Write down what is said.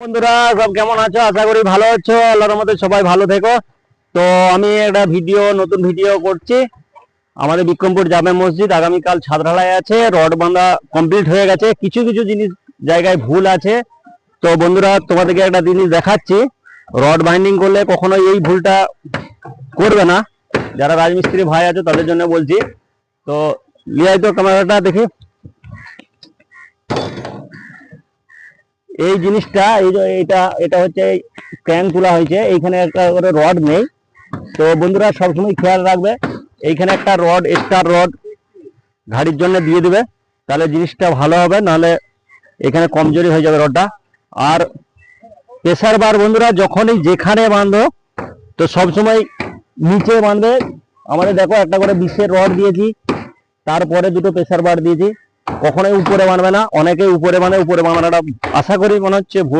বন্ধুরা সব কেমন আছো? আশা করি ভালো আছো। আল্লাহর রহমতে সবাই ভালো থেকো। তো আমি একটা নতুন ভিডিও করছি। আমাদের বিক্রমপুর জামে মসজিদ আগামীকাল ছাদ ঢালাই আছে, রড বাঁধা কমপ্লিট হয়ে গেছে। কিছু কিছু জিনিস জায়গায় ভুল আছে। তো বন্ধুরা তোমাদেরকে একটা জিনিস দেখাচ্ছি। রড বাইন্ডিং করলে কখনো এই ভুলটা করবে না। যারা রাজমিস্ত্রি ভাই আছে তাদের জন্য বলছি। তো লিয়াই তো ক্যামেরাটা দেখি। এই জিনিসটা এই যে এটা এটা হচ্ছে ক্র্যাঙ্ক তোলা হয়েছে, এইখানে একটা করে রড নেই। তো বন্ধুরা সবসময় খেয়াল রাখবে, এইখানে একটা রড, স্টার রড গাড়ির জন্য দিয়ে দিবে, তাহলে জিনিসটা ভালো হবে। নাহলে এখানে কমজোরি হয়ে যাবে রডটা। আর প্রেসার বার বন্ধুরা যখনই যেখানে বাঁধো তো সবসময় নিচে বাঁধবে। আমাদের দেখো একটা করে 20-এর রড দিয়েছি, তারপরে দুটো প্রেসার বার দিয়েছি। কখনোই উপরে বাঁধবে না। অনেকেই উপরে বাঁধে, উপরে বাঁধাটা আশা করি মনে হচ্ছে ভুল।